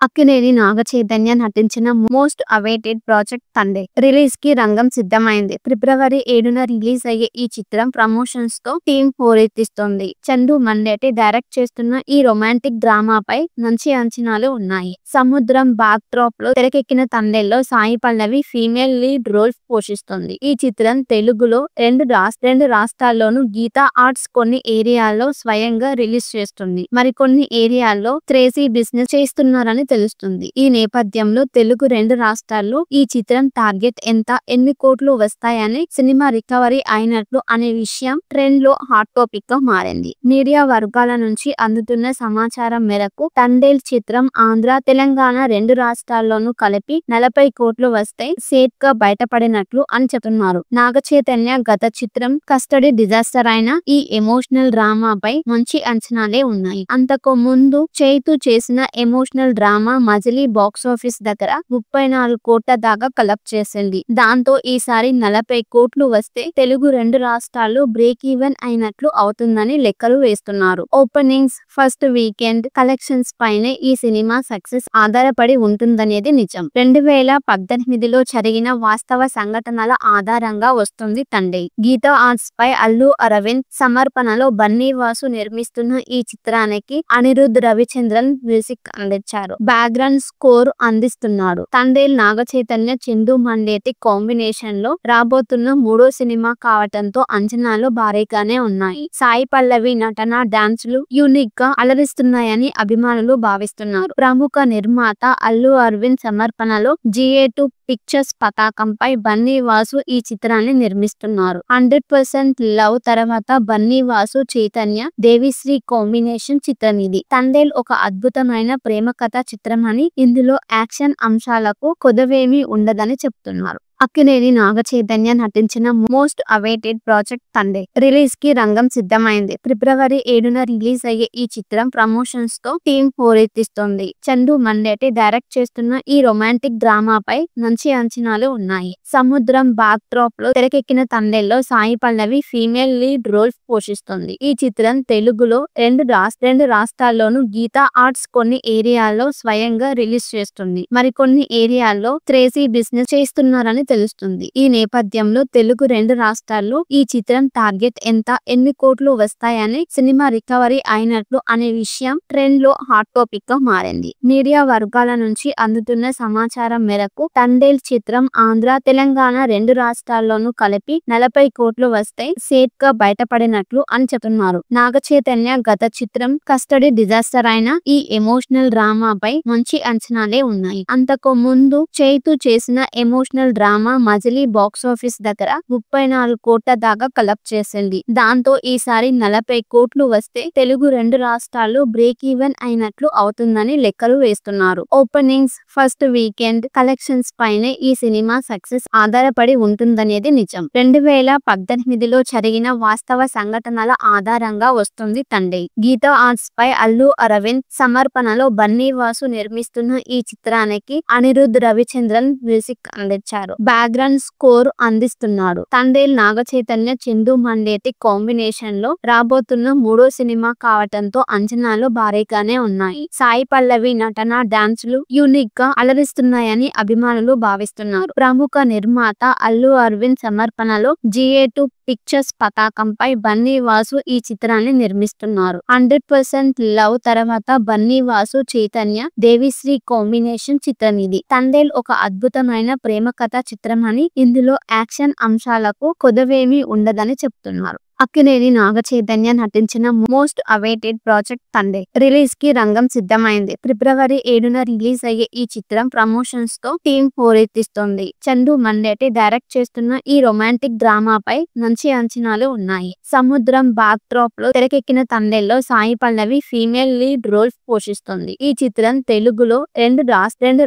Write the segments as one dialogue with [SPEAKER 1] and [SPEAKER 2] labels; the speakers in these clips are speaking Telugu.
[SPEAKER 1] అక్కినేని నాగచైతన్య నటించిన మోస్ట్ అవైటెడ్ ప్రాజెక్ట్ తండే రిలీజ్ కి రంగం సిద్ధమైంది. ఫిబ్రవరి 7న రిలీజ్ అయ్యే ఈ చిత్రం ప్రమోషన్స్ తో టీమ్ హోరెత్తిస్తోంది. చందు మండేటి డైరెక్ట్ చేస్తున్న ఈ రొమాంటిక్ డ్రామాపై మంచి అంచనాలు ఉన్నాయి. సముద్రం బ్యాక్ డ్రాప్ లో తెరకెక్కిన తండేల్లో Sai Pallavi female lead role పోషిస్తోంది. ఈ చిత్రం తెలుగులో రెండు రాష్ట్రాల్లోనూ గీతా ఆర్ట్స్ కొన్ని ఏరియాల్లో స్వయంగా రిలీజ్ చేస్తుంది. మరికొన్ని ఏరియాల్లో క్రేజీ బిజినెస్ చేస్తున్నారని తెలుస్తుంది. ఈ నేపథ్యంలో తెలుగు 2 రాష్ట్రాల్లో ఈ చిత్రం టార్గెట్ ఎంత, ఎన్ని కోట్లు వస్తాయని, సినిమా రికవరీ అయినట్లు అనే విషయం ట్రెండ్ లో హాట్ టాపిక్ గా మారింది. మీడియా వర్గాల నుంచి అందుతున్న సమాచారం మేరకు తండేల్ చిత్రం ఆంధ్ర, తెలంగాణ 2 రాష్ట్రాల్లోనూ కలిపి 40 కోట్లు వస్తే సేఫ్ గా బయటపడినట్లు అని చెప్తున్నారు. నాగచైతన్య గత చిత్రం కస్టడీ డిజాస్టర్ అయిన ఈ ఎమోషనల్ డ్రామాపై మంచి అంచనాలే ఉన్నాయి. అంతకు ముందు చైతు చేసిన ఎమోషనల్ డ్రామా మజిలీ బాక్సాఫీస్ దగ్గర 34 కోట్ల దాకా కలెక్ట్ చేసింది. దాంతో ఈసారి 40 కోట్లు వస్తే తెలుగు 2 రాష్ట్రాలు బ్రేక్ ఈవెన్ అయినట్లు అవుతుందని లెక్కలు వేస్తున్నారు. ఓపెనింగ్స్, ఫస్ట్ వీకెండ్ కలెక్షన్స్ పైనే ఈ సినిమా సక్సెస్ ఆధారపడి ఉంటుందనేది నిజం. 2018లో జరిగిన వాస్తవ సంఘటనల ఆధారంగా వస్తుంది తండే. గీతా ఆర్ట్స్ పై అల్లు అరవింద్ సమర్పణలో బన్నీవాసు నిర్మిస్తున్న ఈ చిత్రానికి అనిరుద్ రవిచంద్రన్ మ్యూజిక్ అందించారు. బ్యాక్గ్రౌండ్ స్కోర్ అందిస్తున్నాడు. తండేల్ నాగచైతన్య, చందు మండేటి కాంబినేషన్ లో రాబోతున్న 3వ సినిమా కావటంతో అంచనాలు భారీగానే ఉన్నాయి. సాయి పల్లవి నటన, డాన్సులు యూనిక్ గా అలరిస్తున్నాయని అభిమానులు భావిస్తున్నారు. ప్రముఖ నిర్మాత అల్లు అరవింద్ సమర్పణలో GA2 పిక్చర్స్ పతాకంపై బన్నీవాసు ఈ చిత్రాన్ని నిర్మిస్తున్నారు. 100% లవ్ తర్వాత బన్నీవాసు, చైతన్య, దేవిశ్రీ కాంబినేషన్ చిత్రం ఇది. తండేల్ ఒక అద్భుతమైన ప్రేమ కథ చిత్రం అని, ఇందులో యాక్షన్ అంశాలకు కొదవేమీ ఉండదని చెప్తున్నారు. అక్కినేని నాగచైతన్య నటించిన మోస్ట్ అవైటెడ్ ప్రాజెక్ట్ తండే రిలీజ్ కి రంగం సిద్ధమైంది. ఫిబ్రవరి 7న రిలీజ్ అయ్యే ఈ చిత్రం ప్రమోషన్స్ తో టీమ్ హోరెత్తిస్తోంది. చందు మండేటి డైరెక్ట్ చేస్తున్న ఈ రొమాంటిక్ డ్రామాపై మంచి అంచనాలు ఉన్నాయి. సముద్రం బ్యాక్ డ్రాప్ లో తెరకెక్కిన తండేల్లో Sai Pallavi female lead role పోషిస్తుంది. ఈ చిత్రం తెలుగులో రెండు రాష్ట్రాల్లోనూ గీతా ఆర్ట్స్ కొన్ని ఏరియాల్లో స్వయంగా రిలీజ్ చేస్తుంది. మరికొన్ని ఏరియాల్లో క్రేజీ బిజినెస్ చేస్తున్నారని తెలుస్తుంది. ఈ నేపథ్యంలో తెలుగు 2 రాష్ట్రాల్లో ఈ చిత్రం టార్గెట్ ఎంత, ఎన్ని కోట్లు వస్తాయని, సినిమా రికవరీ అయినట్లు అనే విషయం ట్రెండ్ లో హాట్ టాపిక్ గా మారింది. మీడియా వర్గాల నుంచి అందుతున్న సమాచారం మేరకు తండేల్ చిత్రం ఆంధ్ర, తెలంగాణ 2 రాష్ట్రాల్లోనూ కలిపి 40 కోట్లు వస్తే సేఫ్ గా బయటపడినట్లు అని చెప్తున్నారు. నాగచైతన్య గత చిత్రం కస్టడీ డిజాస్టర్ అయిన ఈ ఎమోషనల్ డ్రామాపై మంచి అంచనాలే ఉన్నాయి. అంతకు ముందు చైతు చేసిన ఎమోషనల్ డ్రామా మజిలీ బాక్సాఫీస్ దగ్గర 34 కోట్ల దాకా కలెక్ట్ చేసింది. దాంతో ఈసారి 40 కోట్లు వస్తే తెలుగు 2 రాష్ట్రాలు బ్రేక్ ఈవెన్ అయినట్లు అవుతుందని లెక్కలు వేస్తున్నారు. ఓపెనింగ్స్, ఫస్ట్ వీకెండ్ కలెక్షన్స్ పైనే ఈ సినిమా సక్సెస్ ఆధారపడి ఉంటుందనేది నిజం. 2018లో జరిగిన వాస్తవ సంఘటనల ఆధారంగా వస్తుంది తండే. గీతా ఆర్ట్స్ పై అల్లు అరవింద్ సమర్పణలో బన్నీవాసు నిర్మిస్తున్న ఈ చిత్రానికి అనిరుద్ రవిచంద్రన్ మ్యూజిక్ అందించారు. బ్యాక్గ్రౌండ్ స్కోర్ అందిస్తున్నాడు. తండేల్ నాగచైతన్య, చందు మండేటి కాంబినేషన్ లో రాబోతున్న 3వ సినిమా కావటంతో అంచనాలు భారీగానే ఉన్నాయి. సాయి పల్లవి నటన, డాన్సులు యూనిక్ గా అలరిస్తున్నాయని అభిమానులు భావిస్తున్నారు. ప్రముఖ నిర్మాత అల్లు అరవింద్ సమర్పణలో GA2 పిక్చర్స్ పతాకంపై బన్నీవాసు ఈ చిత్రాన్ని నిర్మిస్తున్నారు. 100% లవ్ తర్వాత బన్నీవాసు, చైతన్య, దేవిశ్రీ కాంబినేషన్ చిత్రం ఇది. తండేల్ ఒక అద్భుతమైన ప్రేమ కథ చిత్రం అని, ఇందులో యాక్షన్ అంశాలకు కొదవేమీ ఉండదని చెప్తున్నారు. అక్కినేని నాగచైతన్య నటించిన మోస్ట్ అవైటెడ్ ప్రాజెక్ట్ తండే రిలీజ్ కి రంగం సిద్ధమైంది. ఫిబ్రవరి 7న రిలీజ్ అయ్యే ఈ చిత్రం ప్రమోషన్స్ తో టీమ్ హోరెత్తిస్తోంది. చందు మండేటి డైరెక్ట్ చేస్తున్న ఈ రొమాంటిక్ డ్రామాపై మంచి అంచనాలు ఉన్నాయి. సముద్రం బ్యాక్ డ్రాప్ లో తెరకెక్కిన తండేల్లో Sai Pallavi female lead role పోషిస్తుంది. ఈ చిత్రం తెలుగులో రెండు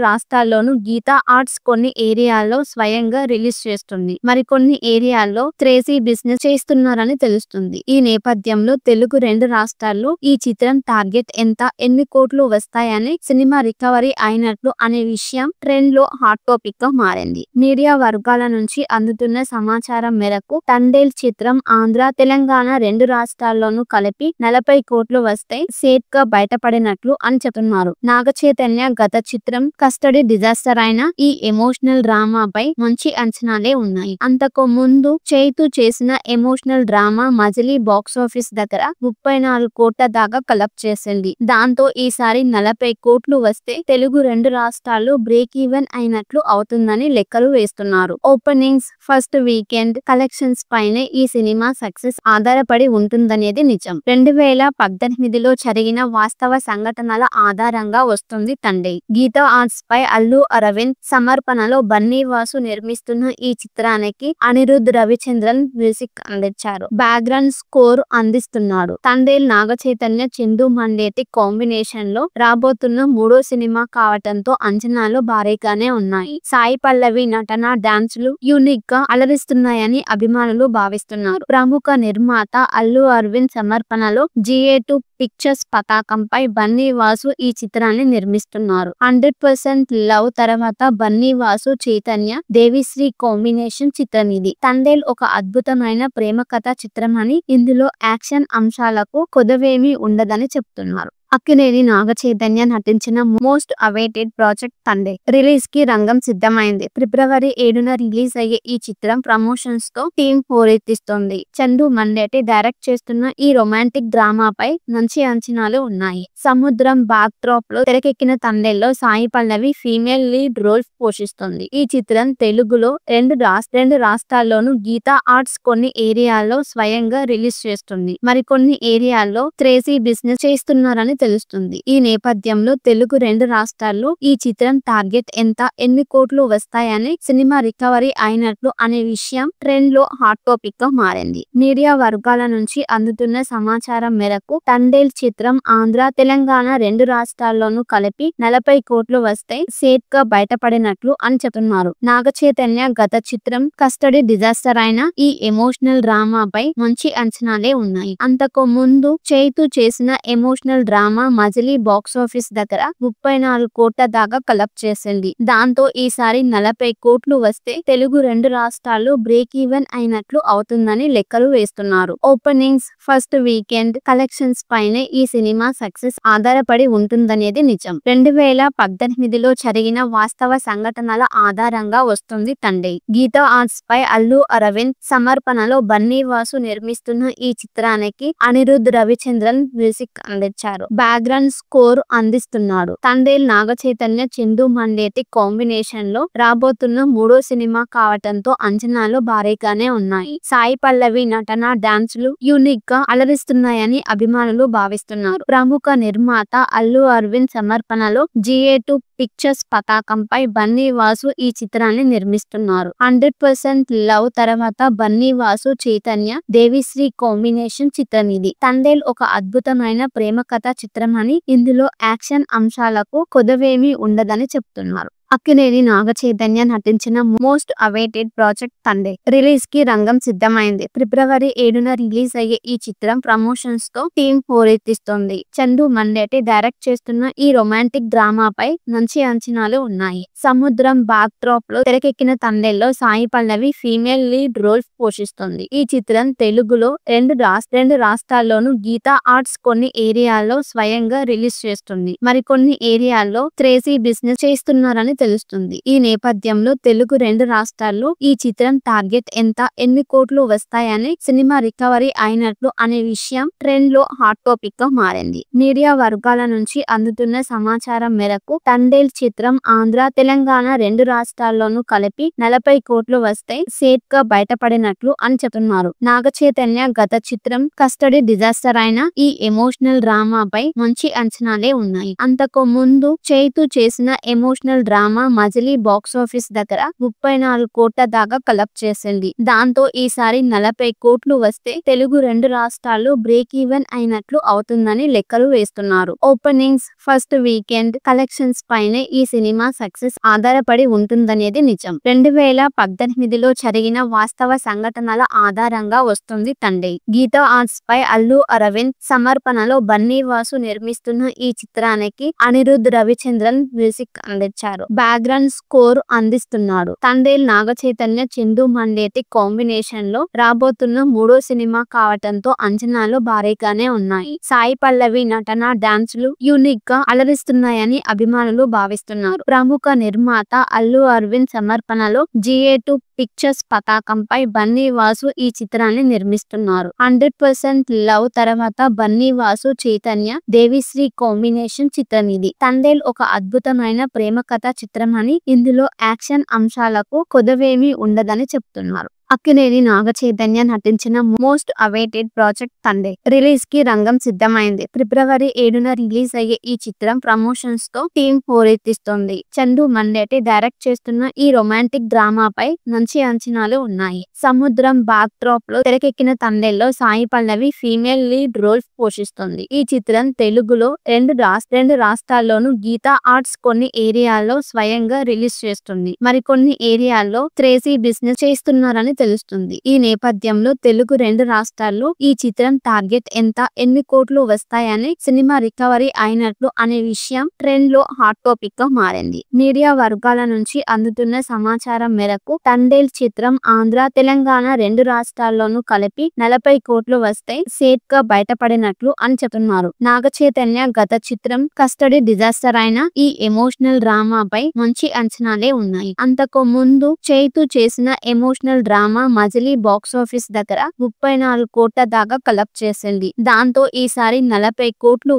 [SPEAKER 1] రాష్ట్రాల్లోనూ గీతా ఆర్ట్స్ కొన్ని ఏరియాల్లో స్వయంగా రిలీజ్ చేస్తుంది. మరికొన్ని ఏరియాల్లో క్రేజీ బిజినెస్ చేస్తున్నారని తెలుస్తుంది. ఈ నేపథ్యంలో తెలుగు 2 రాష్ట్రాల్లో ఈ చిత్రం టార్గెట్ ఎంత, ఎన్ని కోట్లు వస్తాయని, సినిమా రికవరీ అయినట్లు అనే విషయం ట్రెండ్ లో హాట్ టాపిక్ గా మారింది. మీడియా వర్గాల నుంచి అందుతున్న సమాచారం మేరకు తండేల్ చిత్రం ఆంధ్ర, తెలంగాణ 2 రాష్ట్రాల్లోనూ కలిపి 40 కోట్లు వస్తే సేఫ్ గా బయటపడినట్లు అని చెప్తున్నారు. నాగ చైతన్య గత చిత్రం కస్టడీ డిజాస్టర్ అయిన ఈ ఎమోషనల్ డ్రామాపై మంచి అంచనాలే ఉన్నాయి. అంతకు ముందు చైతు చేసిన ఎమోషనల్ డ్రామా మజిలీ బాక్సాఫీస్ దగ్గర 34 కోట్ల దాకా కలెక్ట్ చేసింది. దాంతో ఈసారి 40 కోట్లు వస్తే తెలుగు 2 రాష్ట్రాలు బ్రేక్ ఈవెన్ అయినట్లు అవుతుందని లెక్కలు వేస్తున్నారు. ఓపెనింగ్స్, ఫస్ట్ వీకెండ్ కలెక్షన్స్ పైనే ఈ సినిమా సక్సెస్ ఆధారపడి ఉంటుందనేది నిజం. 2018లో జరిగిన వాస్తవ సంఘటనల ఆధారంగా వస్తుంది తండే. గీతా ఆర్ట్స్ పై అల్లు అరవింద్ సమర్పణలో బన్నీ వాసు నిర్మిస్తున్న ఈ చిత్రానికి అనిరుద్ రవిచంద్రన్ మ్యూజిక్ అందించారు. బ్యాక్గ్రౌండ్ స్కోర్ అందిస్తున్నాడు. తండేల్ నాగ చైతన్య, చందు మండేటి కాంబినేషన్ లో రాబోతున్న 3వ సినిమా కావటంతో అంచనాలు భారీగానే ఉన్నాయి. సాయి పల్లవి నటన, డాన్సులు యూనిక్ గా అలరిస్తున్నాయని అభిమానులు భావిస్తున్నారు. ప్రముఖ నిర్మాత అల్లు అరవింద్ సమర్పణలో GA2 పిక్చర్స్ పతాకంపై బన్నీ వాసు ఈ చిత్రాన్ని నిర్మిస్తున్నారు. 100% లవ్ తర్వాత బన్నీ వాసు, చైతన్య, దేవిశ్రీ కాంబినేషన్ చిత్రం ఇది. తండేల్ ఒక అద్భుతమైన ప్రేమ కథ చిత్రం అని, ఇందులో యాక్షన్ అంశాలకు కొదవేమీ ఉండదని చెప్తున్నారు. అక్కినేని నాగ చైతన్య నటించిన మోస్ట్ అవైటెడ్ ప్రాజెక్ట్ తండే రిలీజ్ కి రంగం సిద్ధమైంది. ఫిబ్రవరి 7న రిలీజ్ అయ్యే ఈ చిత్రం ప్రమోషన్స్ తో టీమ్ హోరెత్తిస్తోంది. చందు మండేటి డైరెక్ట్ చేస్తున్న ఈ రొమాంటిక్ డ్రామాపై మంచి అంచనాలు ఉన్నాయి. సముద్రం బ్యాక్ డ్రాప్ లో తెరకెక్కిన తండేల్లో Sai Pallavi female lead role పోషిస్తుంది. ఈ చిత్రం తెలుగులో 2 రాష్ట్రాల్లోనూ గీతా ఆర్ట్స్ కొన్ని ఏరియాల్లో స్వయంగా రిలీజ్ చేస్తుంది. మరికొన్ని ఏరియాల్లో క్రేజీ బిజినెస్ చేస్తున్నారని తెలుస్తుంది. ఈ నేపథ్యంలో తెలుగు 2 రాష్ట్రాల్లో ఈ చిత్రం టార్గెట్ ఎంత, ఎన్ని కోట్లు వస్తాయని, సినిమా రికవరీ అయినట్లు అనే విషయం ట్రెండ్ లో హాట్ టాపిక్ గా మారింది. మీడియా వర్గాల నుంచి అందుతున్న సమాచారం మేరకు తండేల్ చిత్రం ఆంధ్ర, తెలంగాణ 2 రాష్ట్రాల్లోనూ కలిపి 40 కోట్లు వస్తే సేఫ్ గా బయటపడినట్లు అని చెప్తున్నారు. నాగ చైతన్య గత చిత్రం కస్టడీ డిజాస్టర్ అయిన ఈ ఎమోషనల్ డ్రామాపై మంచి అంచనాలే ఉన్నాయి. అంతకు ముందు చైతు చేసిన ఎమోషనల్ డ్రామా మజిలీ బాక్సాఫీస్ దగ్గర 34 కోట్ల దాకా కలెక్ట్ చేసింది. దాంతో ఈసారి 40 కోట్లు వస్తే తెలుగు 2 రాష్ట్రాలు బ్రేక్ ఈవెన్ అయినట్లు అవుతుందని లెక్కలు వేస్తున్నారు. ఓపెనింగ్స్, ఫస్ట్ వీకెండ్ కలెక్షన్స్ పైనే ఈ సినిమా సక్సెస్ ఆధారపడి ఉంటుందనేది నిజం. 2018లో జరిగిన వాస్తవ సంఘటనల ఆధారంగా వస్తుంది తండే. గీతా ఆర్ట్స్ పై అల్లు అరవింద్ సమర్పణలో బన్నీ వాసు నిర్మిస్తున్న ఈ చిత్రానికి అనిరుద్ రవిచంద్రన్ మ్యూజిక్ అందించారు. బ్యాక్గ్రౌండ్ స్కోర్ అందిస్తున్నాడు. తండేల్ నాగ చైతన్య, చందు మండేటి కాంబినేషన్ లో రాబోతున్న 3వ సినిమా కావటంతో అంచనాలు భారీగానే ఉన్నాయి. సాయి పల్లవి నటన, డాన్సులు యూనిక్ గా అలరిస్తున్నాయని అభిమానులు భావిస్తున్నారు. ప్రముఖ నిర్మాత అల్లు అరవింద్ సమర్పణలో GA2 పిక్చర్స్ పతాకంపై బన్నీ వాసు ఈ చిత్రాన్ని నిర్మిస్తున్నారు. 100% లవ్ తర్వాత బన్నీ వాసు, చైతన్య, దేవిశ్రీ కాంబినేషన్ చిత్రం ఇది. తండేల్ ఒక అద్భుతమైన ప్రేమ కథ చిత్రం అని, ఇందులో యాక్షన్ అంశాలకు కొదవేమీ ఉండదని చెప్తున్నారు. అక్కినేని నాగ చైతన్య నటించిన మోస్ట్ అవైటెడ్ ప్రాజెక్ట్ తండే రిలీజ్ కి రంగం సిద్ధమైంది. ఫిబ్రవరి 7న రిలీజ్ అయ్యే ఈ చిత్రం ప్రమోషన్స్ తో టీమ్ హోరెత్తిస్తోంది. చందు మండేటి డైరెక్ట్ చేస్తున్న ఈ రొమాంటిక్ డ్రామాపై మంచి అంచనాలు ఉన్నాయి. సముద్రం బ్యాక్ డ్రాప్ లో తెరకెక్కిన తండేల్లో Sai Pallavi female lead role పోషిస్తుంది. ఈ చిత్రం తెలుగులో 2 రాష్ట్రాల్లోనూ గీతా ఆర్ట్స్ కొన్ని ఏరియాల్లో స్వయంగా రిలీజ్ చేస్తుంది. మరికొన్ని ఏరియాల్లో క్రేజీ బిజినెస్ చేస్తున్నారని తెలుస్తుంది. ఈ నేపథ్యంలో తెలుగు 2 రాష్ట్రాల్లో ఈ చిత్రం టార్గెట్ ఎంత, ఎన్ని కోట్లు వస్తాయని, సినిమా రికవరీ అయినట్లు అనే విషయం ట్రెండ్ లో హాట్ టాపిక్ గా మారింది. మీడియా వర్గాల నుంచి అందుతున్న సమాచారం మేరకు తండేల్ చిత్రం ఆంధ్ర, తెలంగాణ 2 రాష్ట్రాల్లోనూ కలిపి 40 కోట్లు వస్తే సేఫ్ గా బయటపడినట్లు అని చెప్తున్నారు. నాగ చైతన్య గత చిత్రం కస్టడీ డిజాస్టర్ అయిన ఈ ఎమోషనల్ డ్రామాపై మంచి అంచనాలే ఉన్నాయి. అంతకు ముందు చైతు చేసిన ఎమోషనల్ డ్రామా డ్రామా మజిలీ బాక్సాఫీస్ దగ్గర 34 కోట్ల దాకా కలెక్ట్ చేసింది. దాంతో ఈసారి 40 కోట్లు వస్తే తెలుగు 2 రాష్ట్రాల్లో బ్రేక్ ఈవెన్ అయినట్లు అవుతుందని లెక్కలు వేస్తున్నారు. ఓపెనింగ్స్, ఫస్ట్ వీకెండ్ కలెక్షన్స్ పైనే ఈ సినిమా సక్సెస్ ఆధారపడి ఉంటుందనేది నిజం. 2018లో జరిగిన వాస్తవ సంఘటనల ఆధారంగా వస్తుంది తండే. గీతా ఆర్ట్స్ పై అల్లు అరవింద్ సమర్పణలో బన్నీవాసు నిర్మిస్తున్న ఈ చిత్రానికి అనిరుద్ రవిచంద్రన్ మ్యూజిక్ అందించారు. బ్యాక్గ్రౌండ్ స్కోర్ అందిస్తున్నాడు. తండేల్ నాగచైతన్య, చందు మండేటి కాంబినేషన్ లో రాబోతున్న 3వ సినిమా కావటంతో అంచనాలు భారీగానే ఉన్నాయి. సాయి పల్లవి నటన, డాన్సులు యూనిక్ గా అలరిస్తున్నాయని అభిమానులు భావిస్తున్నారు. ప్రముఖ నిర్మాత అల్లు అరవింద్ సమర్పణలో GA2 పిక్చర్స్ పతాకంపై బన్నీవాసు ఈ చిత్రాన్ని నిర్మిస్తున్నారు. 100% లవ్ తర్వాత బన్నీవాసు, చైతన్య, దేవిశ్రీ కాంబినేషన్ చిత్రం ఇది. తండేల్ ఒక అద్భుతమైన ప్రేమ కథ చిత్రమని, ఇందులో యాక్షన్ అంశాలకు కొదవేమీ ఉండదని చెప్తున్నారు. అక్కినేని నాగచైతన్య నటించిన మోస్ట్ అవైటెడ్ ప్రాజెక్ట్ తండే రిలీజ్ కి రంగం సిద్ధమైంది. ఫిబ్రవరి 7న రిలీజ్ అయ్యే ఈ చిత్రం ప్రమోషన్స్ తో టీం హోరెత్తిస్తోంది. చందు మండేటి డైరెక్ట్ చేస్తున్న ఈ రొమాంటిక్ డ్రామాపై మంచి అంచనాలు ఉన్నాయి. సముద్రం బ్యాక్ డ్రాప్ లో తెరకెక్కిన తండేల్లో Sai Pallavi female lead role పోషిస్తోంది. ఈ చిత్రం తెలుగులో రెండు రాష్ట్రాల్లోనూ గీతా ఆర్ట్స్ కొన్ని ఏరియాల్లో స్వయంగా రిలీజ్ చేస్తుంది. మరికొన్ని ఏరియాల్లో క్రేజీ బిజినెస్ చేస్తున్నారని తెలుస్తుంది. ఈ నేపథ్యంలో తెలుగు 2 రాష్ట్రాల్లో ఈ చిత్రం టార్గెట్ ఎంత, ఎన్ని కోట్లు వస్తాయని, సినిమా రికవరీ అయినట్లు అనే విషయం ట్రెండ్ లో హాట్ టాపిక్ గా మారింది. మీడియా వర్గాల నుంచి అందుతున్న సమాచారం మేరకు తండేల్ చిత్రం ఆంధ్ర, తెలంగాణ 2 రాష్ట్రాల్లోనూ కలిపి 40 కోట్లు వస్తే సేఫ్ గా బయటపడినట్లు అని చెప్తున్నారు. నాగచైతన్య గత చిత్రం కస్టడీ డిజాస్టర్ అయిన ఈ ఎమోషనల్ డ్రామాపై మంచి అంచనాలే ఉన్నాయి. అంతకు ముందు చైతు చేసిన ఎమోషనల్ డ్రామా మజిలీ బాక్సాఫీస్ దగ్గర 34 కోట్ల దాకా కలెక్ట్ చేసింది. దాంతో ఈసారి 40 కోట్లు